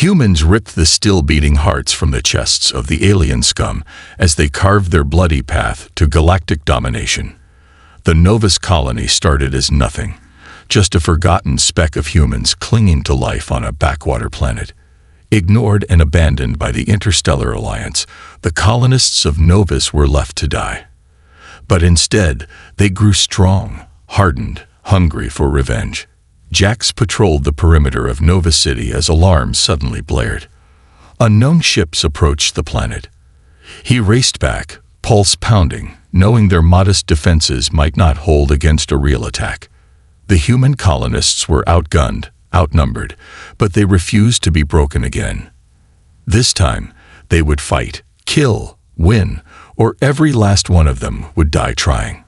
Humans ripped the still-beating hearts from the chests of the alien scum as they carved their bloody path to galactic domination. The Novus colony started as nothing, just a forgotten speck of humans clinging to life on a backwater planet. Ignored and abandoned by the Interstellar Alliance, the colonists of Novus were left to die. But instead, they grew strong, hardened, hungry for revenge. Jax patrolled the perimeter of Nova City as alarms suddenly blared. Unknown ships approached the planet. He raced back, pulse pounding, knowing their modest defenses might not hold against a real attack. The human colonists were outgunned, outnumbered, but they refused to be broken again. This time, they would fight, kill, win, or every last one of them would die trying.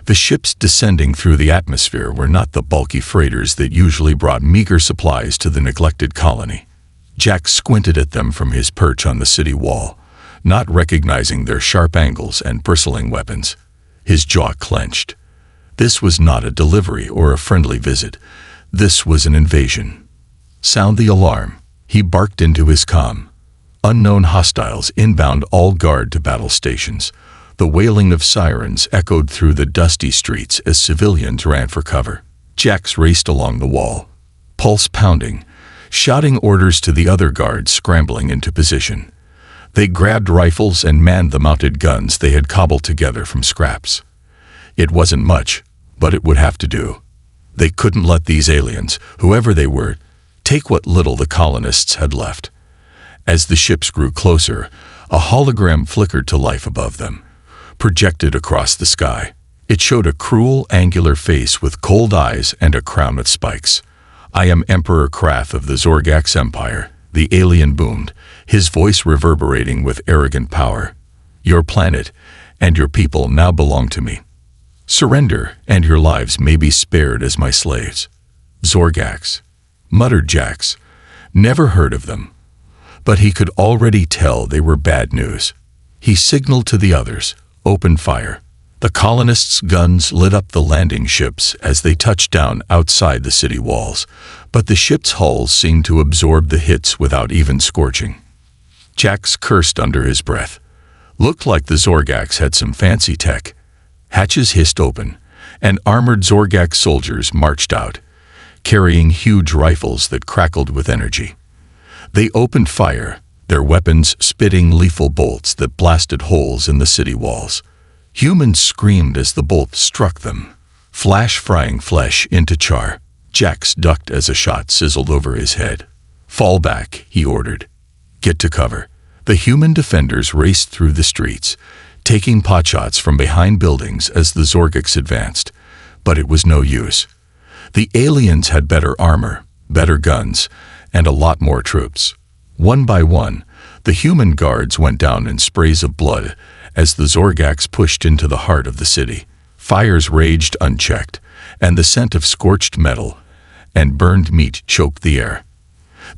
The ships descending through the atmosphere were not the bulky freighters that usually brought meager supplies to the neglected colony. Jack squinted at them from his perch on the city wall, not recognizing their sharp angles and bristling weapons. His jaw clenched. This was not a delivery or a friendly visit. This was an invasion. Sound the alarm, he barked into his comm. Unknown hostiles inbound, all guard to battle stations. The wailing of sirens echoed through the dusty streets as civilians ran for cover. Jax raced along the wall, pulse pounding, shouting orders to the other guards scrambling into position. They grabbed rifles and manned the mounted guns they had cobbled together from scraps. It wasn't much, but it would have to do. They couldn't let these aliens, whoever they were, take what little the colonists had left. As the ships grew closer, a hologram flickered to life above them, projected across the sky. It showed a cruel, angular face with cold eyes and a crown of spikes. "I am Emperor Krath of the Zorgax Empire," the alien boomed, his voice reverberating with arrogant power. "Your planet and your people now belong to me. Surrender, and your lives may be spared as my slaves." "Zorgax," muttered Jax. Never heard of them. But he could already tell they were bad news. He signaled to the others, "Open fire." The colonists' guns lit up the landing ships as they touched down outside the city walls, but the ships' hulls seemed to absorb the hits without even scorching. Jax cursed under his breath. Looked like the Zorgax had some fancy tech. Hatches hissed open, and armored Zorgax soldiers marched out, carrying huge rifles that crackled with energy. They opened fire, their weapons spitting lethal bolts that blasted holes in the city walls. Humans screamed as the bolts struck them, flash frying flesh into char. Jax ducked as a shot sizzled over his head. "Fall back," he ordered. "Get to cover." The human defenders raced through the streets, taking potshots from behind buildings as the Zorgax advanced, but it was no use. The aliens had better armor, better guns, and a lot more troops. One by one, the human guards went down in sprays of blood as the Zorgax pushed into the heart of the city. Fires raged unchecked, and the scent of scorched metal and burned meat choked the air.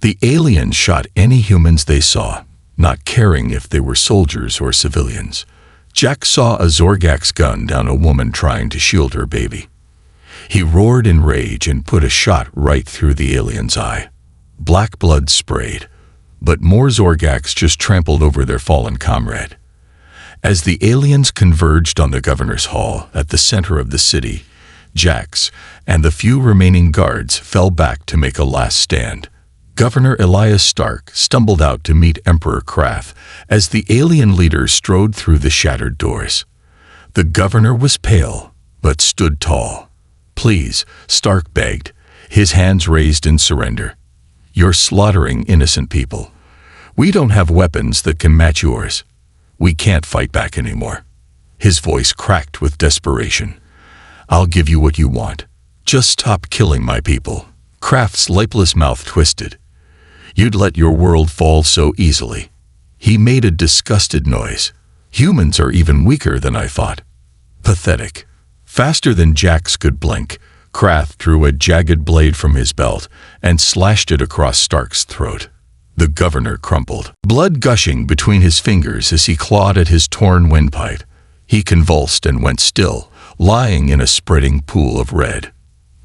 The aliens shot any humans they saw, not caring if they were soldiers or civilians. Jack saw a Zorgax gun down a woman trying to shield her baby. He roared in rage and put a shot right through the alien's eye. Black blood sprayed, but more Zorgax just trampled over their fallen comrade. As the aliens converged on the governor's hall at the center of the city, Jax and the few remaining guards fell back to make a last stand. Governor Elias Stark stumbled out to meet Emperor Krath as the alien leader strode through the shattered doors. The governor was pale, but stood tall. "Please," Stark begged, his hands raised in surrender. "You're slaughtering innocent people. We don't have weapons that can match yours. We can't fight back anymore." His voice cracked with desperation. "I'll give you what you want. Just stop killing my people." Kraft's lipless mouth twisted. "You'd let your world fall so easily." He made a disgusted noise. "Humans are even weaker than I thought." Pathetic. Faster than Jax could blink, Kraft drew a jagged blade from his belt and slashed it across Stark's throat. The governor crumpled, blood gushing between his fingers as he clawed at his torn windpipe. He convulsed and went still, lying in a spreading pool of red.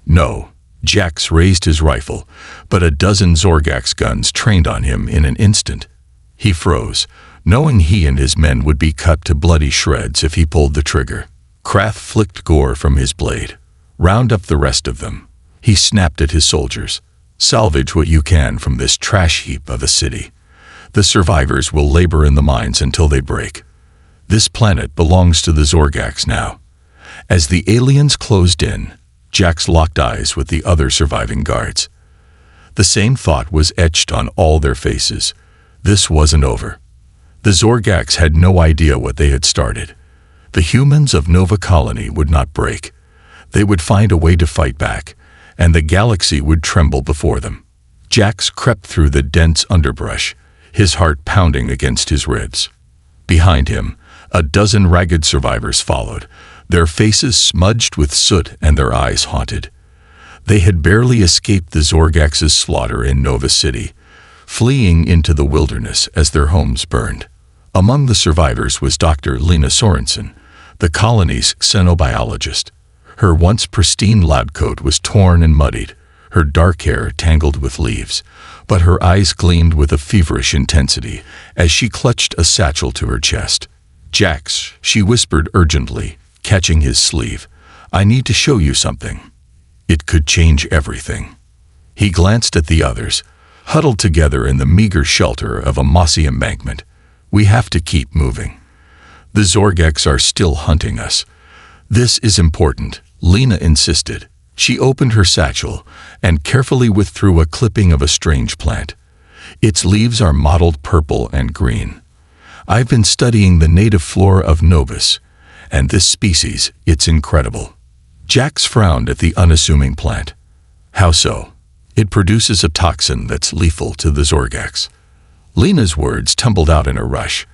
"No," Jax raised his rifle, but a dozen Zorgax guns trained on him in an instant. He froze, knowing he and his men would be cut to bloody shreds if he pulled the trigger. Krath flicked gore from his blade. "Round up the rest of them." He snapped at his soldiers. "Salvage what you can from this trash heap of a city. The survivors will labor in the mines until they break. This planet belongs to the Zorgax now." As the aliens closed in, Jax locked eyes with the other surviving guards. The same thought was etched on all their faces. This wasn't over. The Zorgax had no idea what they had started. The humans of Nova Colony would not break. They would find a way to fight back, and the galaxy would tremble before them. Jax crept through the dense underbrush, his heart pounding against his ribs. Behind him, a dozen ragged survivors followed, their faces smudged with soot and their eyes haunted. They had barely escaped the Zorgax's slaughter in Nova City, fleeing into the wilderness as their homes burned. Among the survivors was Dr. Lena Sorensen, the colony's xenobiologist. Her once pristine lab coat was torn and muddied, her dark hair tangled with leaves, but her eyes gleamed with a feverish intensity as she clutched a satchel to her chest. "Jax," she whispered urgently, catching his sleeve, "I need to show you something. It could change everything." He glanced at the others, huddled together in the meager shelter of a mossy embankment. "We have to keep moving. The Zorgax are still hunting us. This is important," Lena insisted. She opened her satchel and carefully withdrew a clipping of a strange plant. Its leaves are mottled purple and green. "I've been studying the native flora of Novus, and this species, it's incredible." Jax frowned at the unassuming plant. "How so?" "It produces a toxin that's lethal to the Zorgax." Lena's words tumbled out in a rush.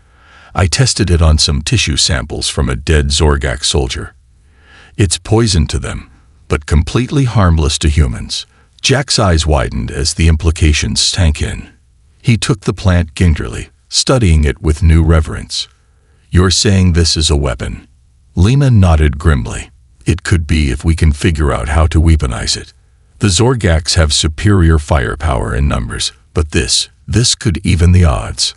"I tested it on some tissue samples from a dead Zorgax soldier. It's poison to them, but completely harmless to humans." Jack's eyes widened as the implications sank in. He took the plant gingerly, studying it with new reverence. "You're saying this is a weapon?" Lena nodded grimly. "It could be if we can figure out how to weaponize it. The Zorgax have superior firepower in numbers, but this could even the odds."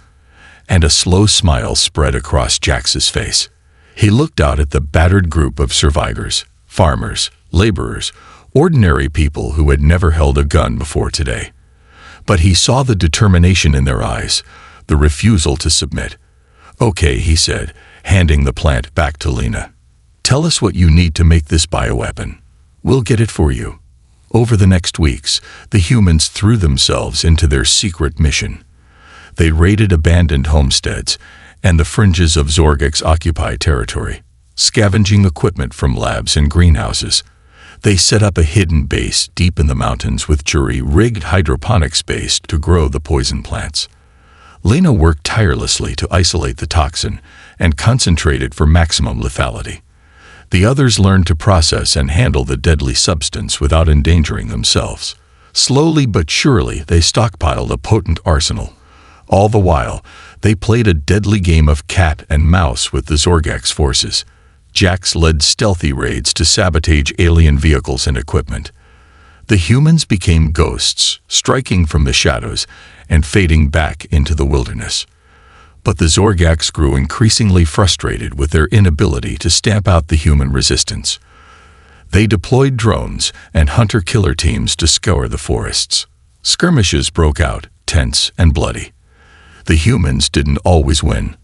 And a slow smile spread across Jax's face. He looked out at the battered group of survivors, farmers, laborers, ordinary people who had never held a gun before today. But he saw the determination in their eyes, the refusal to submit. "Okay," he said, handing the plant back to Lena. "Tell us what you need to make this bioweapon. We'll get it for you." Over the next weeks, the humans threw themselves into their secret mission. They raided abandoned homesteads and the fringes of Zorgax-occupied territory, scavenging equipment from labs and greenhouses. They set up a hidden base deep in the mountains with jury-rigged hydroponic space to grow the poison plants. Lena worked tirelessly to isolate the toxin and concentrate it for maximum lethality. The others learned to process and handle the deadly substance without endangering themselves. Slowly but surely, they stockpiled a potent arsenal. All the while, they played a deadly game of cat and mouse with the Zorgax forces. Jax led stealthy raids to sabotage alien vehicles and equipment. The humans became ghosts, striking from the shadows and fading back into the wilderness. But the Zorgax grew increasingly frustrated with their inability to stamp out the human resistance. They deployed drones and hunter-killer teams to scour the forests. Skirmishes broke out, tense and bloody. The humans didn't always win.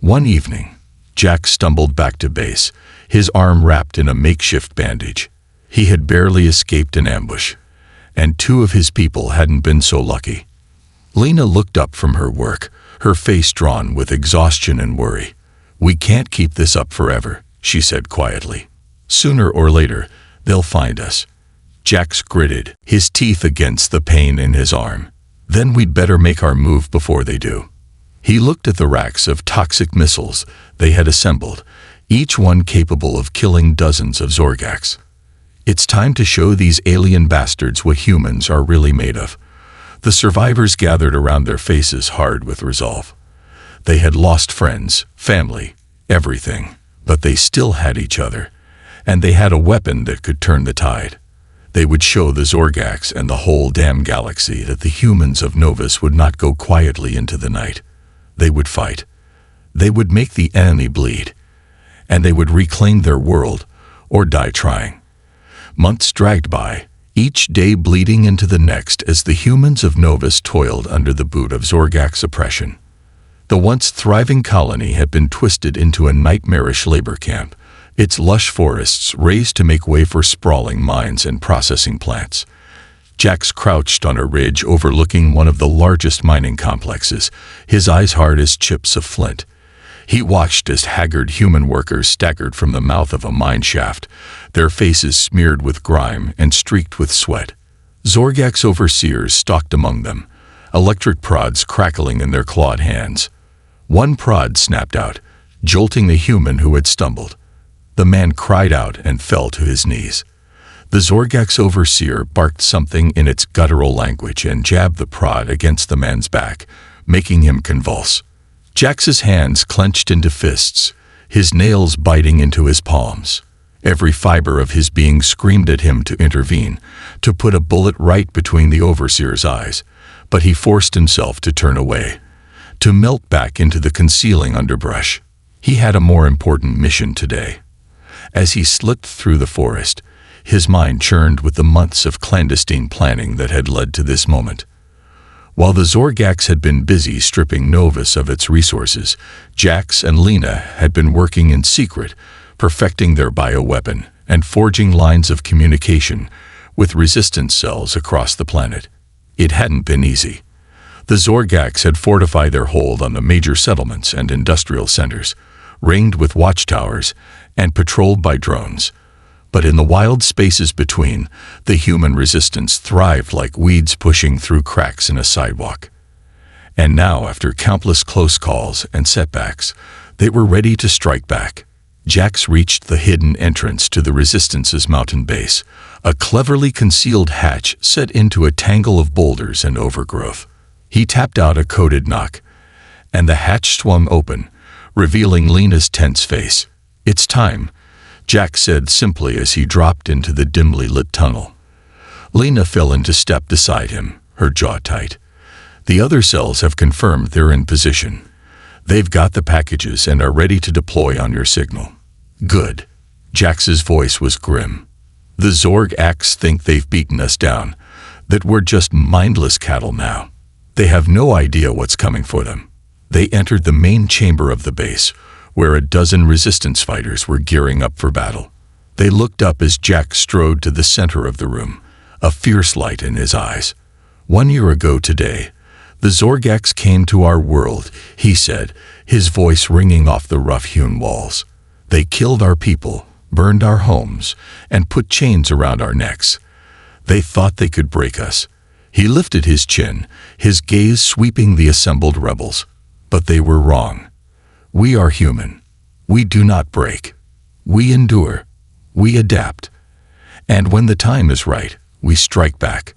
One evening, Jack stumbled back to base, his arm wrapped in a makeshift bandage. He had barely escaped an ambush, and two of his people hadn't been so lucky. Lena looked up from her work, her face drawn with exhaustion and worry. "We can't keep this up forever," she said quietly. "Sooner or later, they'll find us." Jax gritted, his teeth against the pain in his arm. "Then we'd better make our move before they do." He looked at the racks of toxic missiles they had assembled, each one capable of killing dozens of Zorgax. "It's time to show these alien bastards what humans are really made of." The survivors gathered around, their faces hard with resolve. They had lost friends, family, everything, but they still had each other, and they had a weapon that could turn the tide. They would show the Zorgax and the whole damn galaxy that the humans of Novus would not go quietly into the night. They would fight. They would make the enemy bleed. And they would reclaim their world, or die trying. Months dragged by, each day bleeding into the next as the humans of Novus toiled under the boot of Zorgax oppression. The once thriving colony had been twisted into a nightmarish labor camp, its lush forests raised to make way for sprawling mines and processing plants. Jax crouched on a ridge overlooking one of the largest mining complexes, his eyes hard as chips of flint. He watched as haggard human workers staggered from the mouth of a mine shaft, their faces smeared with grime and streaked with sweat. Zorgax overseers stalked among them, electric prods crackling in their clawed hands. One prod snapped out, jolting the human who had stumbled. The man cried out and fell to his knees. The Zorgax overseer barked something in its guttural language and jabbed the prod against the man's back, making him convulse. Jax's hands clenched into fists, his nails biting into his palms. Every fiber of his being screamed at him to intervene, to put a bullet right between the overseer's eyes, but he forced himself to turn away, to melt back into the concealing underbrush. He had a more important mission today. As he slipped through the forest, his mind churned with the months of clandestine planning that had led to this moment. While the Zorgax had been busy stripping Novus of its resources, Jax and Lena had been working in secret, perfecting their bioweapon and forging lines of communication with resistance cells across the planet. It hadn't been easy. The Zorgax had fortified their hold on the major settlements and industrial centers, ringed with watchtowers and patrolled by drones. But in the wild spaces between, the human resistance thrived like weeds pushing through cracks in a sidewalk. And now, after countless close calls and setbacks, they were ready to strike back. Jax reached the hidden entrance to the Resistance's mountain base, a cleverly concealed hatch set into a tangle of boulders and overgrowth. He tapped out a coded knock, and the hatch swung open, revealing Lena's tense face. "It's time," Jax said simply as he dropped into the dimly lit tunnel. Lena fell into step beside him, her jaw tight. "The other cells have confirmed they're in position. They've got the packages and are ready to deploy on your signal." "Good." Jax's voice was grim. "The Zorgax think they've beaten us down, that we're just mindless cattle now. They have no idea what's coming for them." They entered the main chamber of the base, where a dozen resistance fighters were gearing up for battle. They looked up as Jax strode to the center of the room, a fierce light in his eyes. "1 year ago today, the Zorgax came to our world," he said, his voice ringing off the rough-hewn walls. "They killed our people, burned our homes, and put chains around our necks. They thought they could break us." He lifted his chin, his gaze sweeping the assembled rebels. "But they were wrong. We are human. We do not break. We endure. We adapt. And when the time is right, we strike back."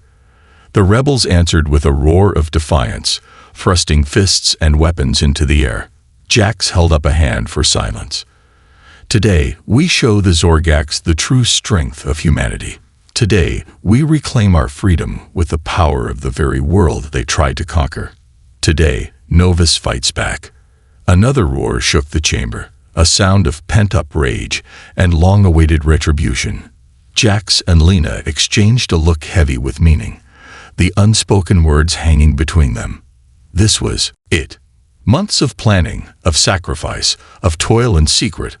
The rebels answered with a roar of defiance, thrusting fists and weapons into the air. Jax held up a hand for silence. "Today, we show the Zorgax the true strength of humanity. Today, we reclaim our freedom with the power of the very world they tried to conquer. Today, Novus fights back." Another roar shook the chamber, a sound of pent-up rage and long-awaited retribution. Jax and Lena exchanged a look heavy with meaning, the unspoken words hanging between them. This was it. Months of planning, of sacrifice, of toil and secret,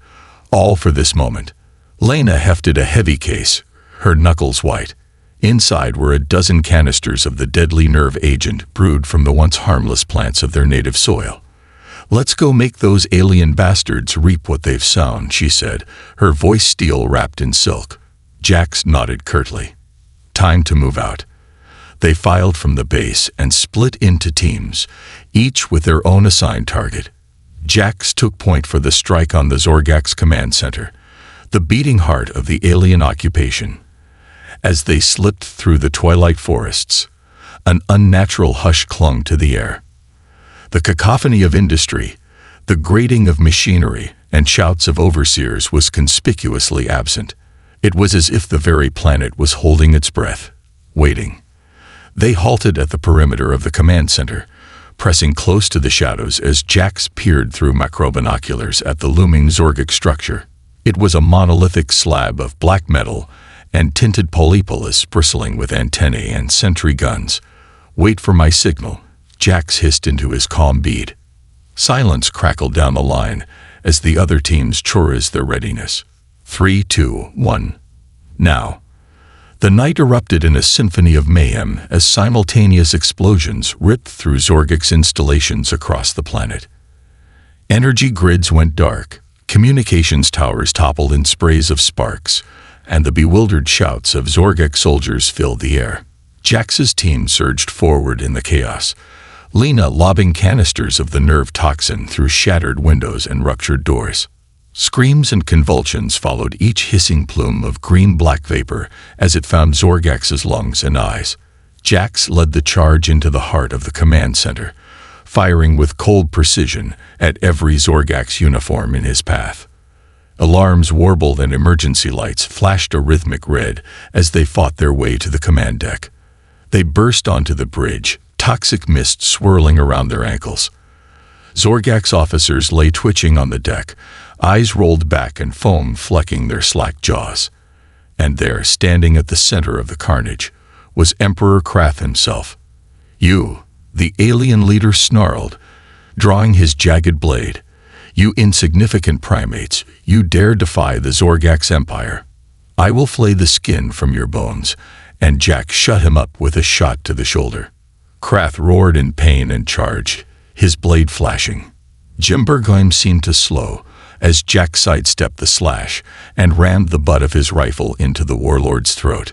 all for this moment. Lena hefted a heavy case, her knuckles white. Inside were a dozen canisters of the deadly nerve agent brewed from the once harmless plants of their native soil. "Let's go make those alien bastards reap what they've sown," she said, her voice steel wrapped in silk. Jax nodded curtly. Time to move out. They filed from the base and split into teams, each with their own assigned target. Jax took point for the strike on the Zorgax command center, the beating heart of the alien occupation. As they slipped through the twilight forests, an unnatural hush clung to the air. The cacophony of industry, the grating of machinery, and shouts of overseers was conspicuously absent. It was as if the very planet was holding its breath, waiting. They halted at the perimeter of the command center, pressing close to the shadows as Jax peered through macrobinoculars at the looming Zorgic structure. It was a monolithic slab of black metal and tinted polypolis bristling with antennae and sentry guns. "Wait for my signal," Jax hissed into his calm bead. Silence crackled down the line as the other teams chorized their readiness. 3, 2, 1. Now. The night erupted in a symphony of mayhem as simultaneous explosions ripped through Zorgic's installations across the planet. Energy grids went dark, communications towers toppled in sprays of sparks, and the bewildered shouts of Zorgic soldiers filled the air. Jax's team surged forward in the chaos, Lena lobbing canisters of the nerve toxin through shattered windows and ruptured doors. Screams and convulsions followed each hissing plume of green-black vapor as it found Zorgax's lungs and eyes. Jax led the charge into the heart of the command center, firing with cold precision at every Zorgax uniform in his path. Alarms warbled and emergency lights flashed a rhythmic red as they fought their way to the command deck. They burst onto the bridge, toxic mist swirling around their ankles. Zorgax officers lay twitching on the deck, eyes rolled back and foam flecking their slack jaws. And there, standing at the center of the carnage, was Emperor Krath himself. "You," the alien leader snarled, drawing his jagged blade. "You insignificant primates, you dare defy the Zorgax Empire. I will flay the skin from your bones," and Jax shut him up with a shot to the shoulder. Krath roared in pain and charged, his blade flashing. Jimbergheim seemed to slow as Jax sidestepped the slash and rammed the butt of his rifle into the warlord's throat.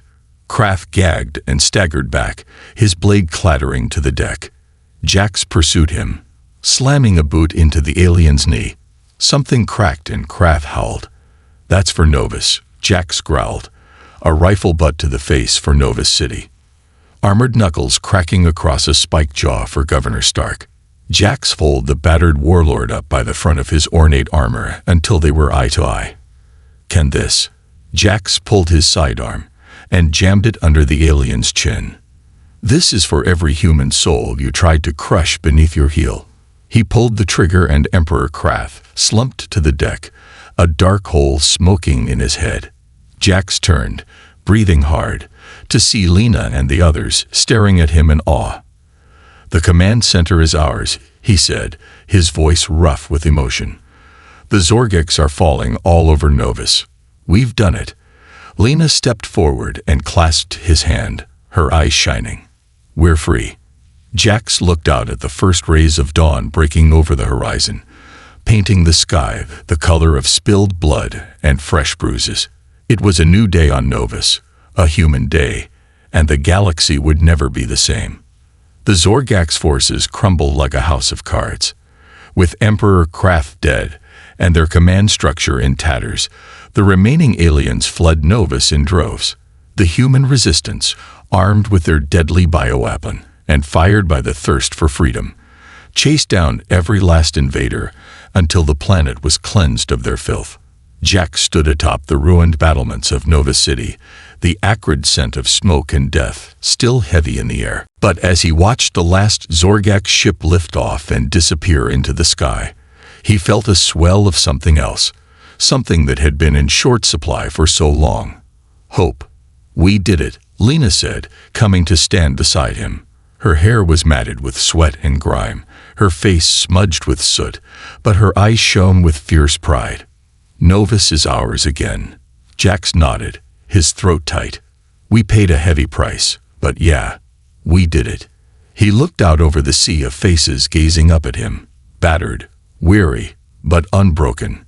Krath gagged and staggered back, his blade clattering to the deck. Jax pursued him, slamming a boot into the alien's knee. Something cracked and Krath howled. "That's for Novus," Jax growled, a rifle butt to the face for Novus City. Armored knuckles cracking across a spiked jaw for Governor Stark. Jax folded the battered warlord up by the front of his ornate armor until they were eye to eye. "Can this?" Jax pulled his sidearm and jammed it under the alien's chin. "This is for every human soul you tried to crush beneath your heel." He pulled the trigger and Emperor Krath slumped to the deck, a dark hole smoking in his head. Jax turned, breathing hard, to see Lena and the others staring at him in awe. "The command center is ours," he said, his voice rough with emotion. "The Zorgics are falling all over Novus. We've done it." Lena stepped forward and clasped his hand, her eyes shining. "We're free." Jax looked out at the first rays of dawn breaking over the horizon, painting the sky the color of spilled blood and fresh bruises. It was a new day on Novus, a human day, and the galaxy would never be the same. The Zorgax forces crumbled like a house of cards. With Emperor Krath dead and their command structure in tatters, the remaining aliens fled Novus in droves. The human resistance, armed with their deadly bioweapon and fired by the thirst for freedom, chased down every last invader until the planet was cleansed of their filth. Jax stood atop the ruined battlements of Nova City, the acrid scent of smoke and death still heavy in the air. But as he watched the last Zorgax ship lift off and disappear into the sky, he felt a swell of something else, something that had been in short supply for so long. Hope. "We did it," Lena said, coming to stand beside him. Her hair was matted with sweat and grime, her face smudged with soot, but her eyes shone with fierce pride. "Novus is ours again." Jax nodded, his throat tight. "We paid a heavy price, but yeah, we did it." He looked out over the sea of faces gazing up at him, battered, weary, but unbroken.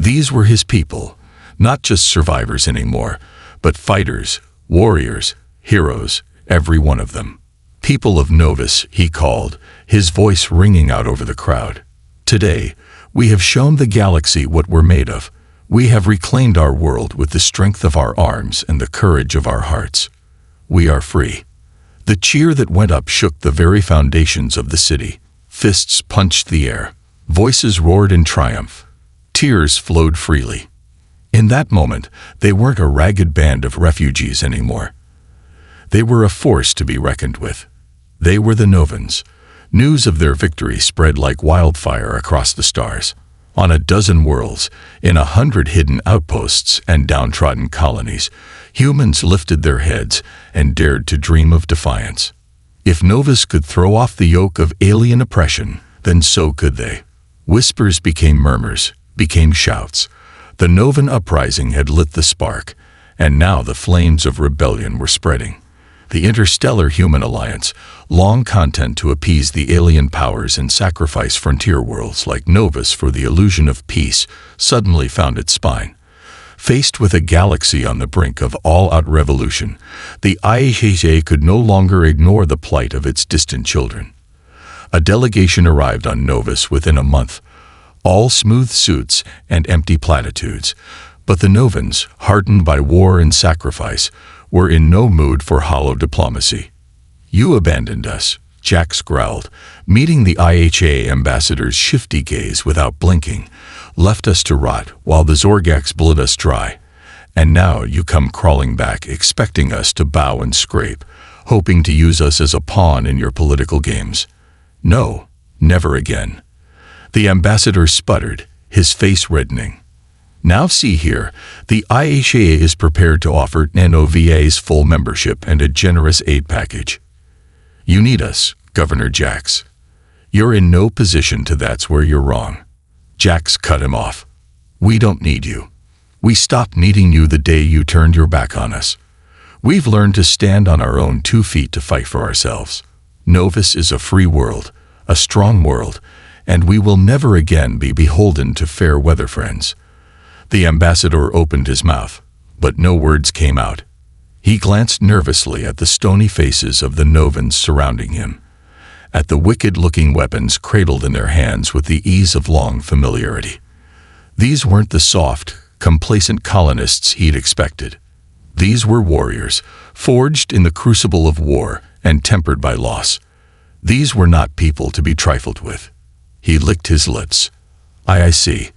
These were his people, not just survivors anymore, but fighters, warriors, heroes, every one of them. "People of Novus," he called, his voice ringing out over the crowd. "Today, we have shown the galaxy what we're made of. We have reclaimed our world with the strength of our arms and the courage of our hearts. We are free." The cheer that went up shook the very foundations of the city. Fists punched the air. Voices roared in triumph. Tears flowed freely. In that moment, they weren't a ragged band of refugees anymore. They were a force to be reckoned with. They were the Novans. News of their victory spread like wildfire across the stars. On a dozen worlds, in 100 hidden outposts and downtrodden colonies, humans lifted their heads and dared to dream of defiance. If Novus could throw off the yoke of alien oppression, then so could they. Whispers became murmurs, became shouts. The Novan uprising had lit the spark, and now the flames of rebellion were spreading. The Interstellar Human Alliance, long content to appease the alien powers and sacrifice frontier worlds like Novus for the illusion of peace, suddenly found its spine. Faced with a galaxy on the brink of all-out revolution, the HFY could no longer ignore the plight of its distant children. A delegation arrived on Novus within a month, all smooth suits and empty platitudes, but the Novans, hardened by war and sacrifice, were in no mood for hollow diplomacy. "You abandoned us," Jax growled, meeting the HFY ambassador's shifty gaze without blinking. "Left us to rot while the Zorgax bled us dry. And now you come crawling back, expecting us to bow and scrape, hoping to use us as a pawn in your political games. No, never again." The ambassador sputtered, his face reddening. "Now see here, the HFY is prepared to offer NOVA's full membership and a generous aid package. You need us, Governor Jax. You're in no position to. That's where you're wrong." Jax cut him off. "We don't need you. We stopped needing you the day you turned your back on us. We've learned to stand on our own 2 feet to fight for ourselves. Novus is a free world, a strong world, and we will never again be beholden to fair weather friends." The ambassador opened his mouth, but no words came out. He glanced nervously at the stony faces of the Novans surrounding him, at the wicked-looking weapons cradled in their hands with the ease of long familiarity. These weren't the soft, complacent colonists he'd expected. These were warriors, forged in the crucible of war and tempered by loss. These were not people to be trifled with. He licked his lips. I see.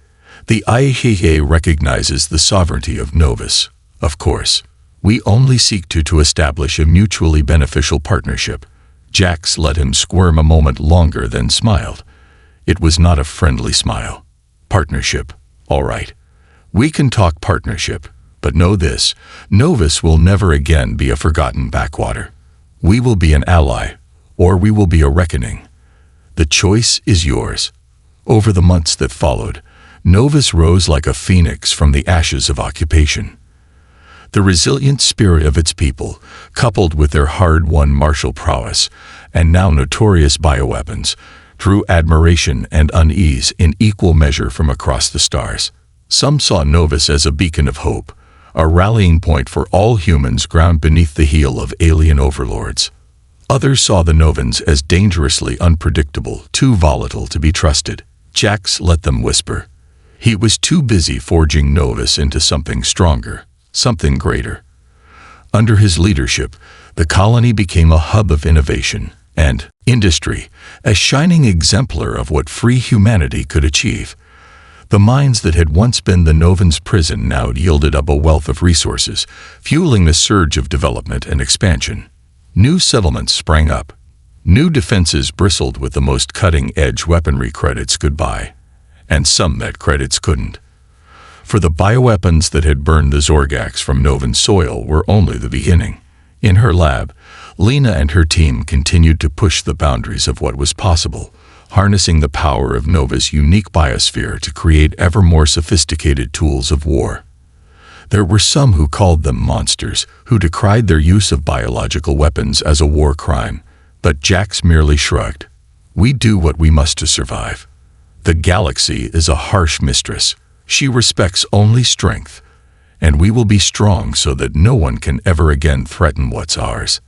The HFY recognizes the sovereignty of Novus, of course. We only seek to establish a mutually beneficial partnership." Jax let him squirm a moment longer, then smiled. It was not a friendly smile. "Partnership, all right. We can talk partnership, but know this, Novus will never again be a forgotten backwater. We will be an ally, or we will be a reckoning. The choice is yours." Over the months that followed, Novus rose like a phoenix from the ashes of occupation. The resilient spirit of its people, coupled with their hard-won martial prowess and now notorious bioweapons, drew admiration and unease in equal measure from across the stars. Some saw Novus as a beacon of hope, a rallying point for all humans ground beneath the heel of alien overlords. Others saw the Novans as dangerously unpredictable, too volatile to be trusted. Jax let them whisper. He was too busy forging Novus into something stronger, something greater. Under his leadership, the colony became a hub of innovation and industry, a shining exemplar of what free humanity could achieve. The mines that had once been the Novans' prison now yielded up a wealth of resources, fueling the surge of development and expansion. New settlements sprang up. New defenses bristled with the most cutting-edge weaponry credits could buy, and some that credits couldn't. For the bioweapons that had burned the Zorgax from Novan soil were only the beginning. In her lab, Lena and her team continued to push the boundaries of what was possible, harnessing the power of Nova's unique biosphere to create ever more sophisticated tools of war. There were some who called them monsters, who decried their use of biological weapons as a war crime, but Jax merely shrugged. We do what we must to survive. The galaxy is a harsh mistress. She respects only strength, and we will be strong so that no one can ever again threaten what's ours.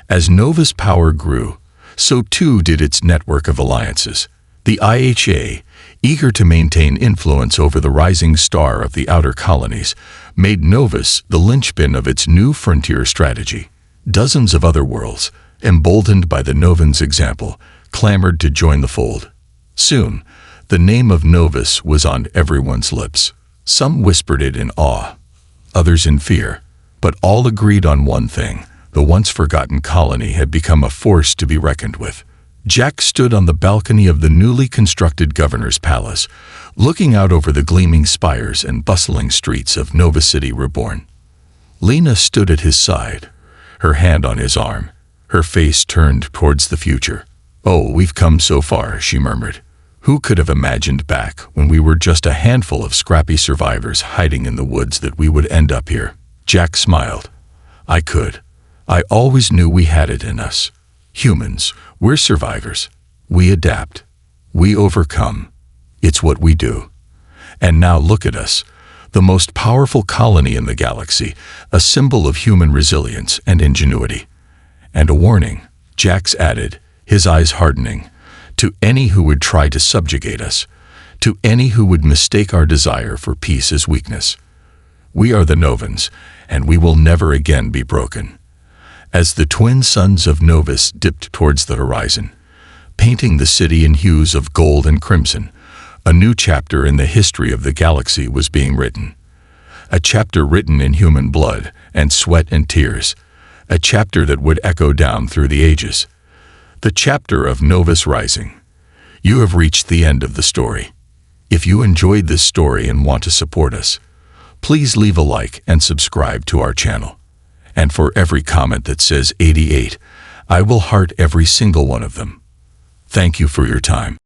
As Nova's power grew, so too did its network of alliances. The HFY, eager to maintain influence over the rising star of the outer colonies, made Novus the linchpin of its new frontier strategy. Dozens of other worlds, emboldened by the Novans' example, clamored to join the fold. Soon, the name of Novus was on everyone's lips. Some whispered it in awe, others in fear, but all agreed on one thing: the once-forgotten colony had become a force to be reckoned with. Jack stood on the balcony of the newly constructed governor's palace, looking out over the gleaming spires and bustling streets of Nova City Reborn. Lena stood at his side, her hand on his arm, her face turned towards the future. "Oh, we've come so far," she murmured. "Who could have imagined back when we were just a handful of scrappy survivors hiding in the woods that we would end up here?" Jack smiled. "I could. I always knew we had it in us. Humans, we're survivors. We adapt. We overcome. It's what we do. And now look at us, the most powerful colony in the galaxy, a symbol of human resilience and ingenuity. And a warning," Jax added, his eyes hardening, "to any who would try to subjugate us, to any who would mistake our desire for peace as weakness. We are the Novans, and we will never again be broken." As the twin suns of Novus dipped towards the horizon, painting the city in hues of gold and crimson, a new chapter in the history of the galaxy was being written. A chapter written in human blood and sweat and tears, a chapter that would echo down through the ages. The chapter of Novus Rising. You have reached the end of the story. If you enjoyed this story and want to support us, please leave a like and subscribe to our channel. And for every comment that says 88, I will heart every single one of them. Thank you for your time.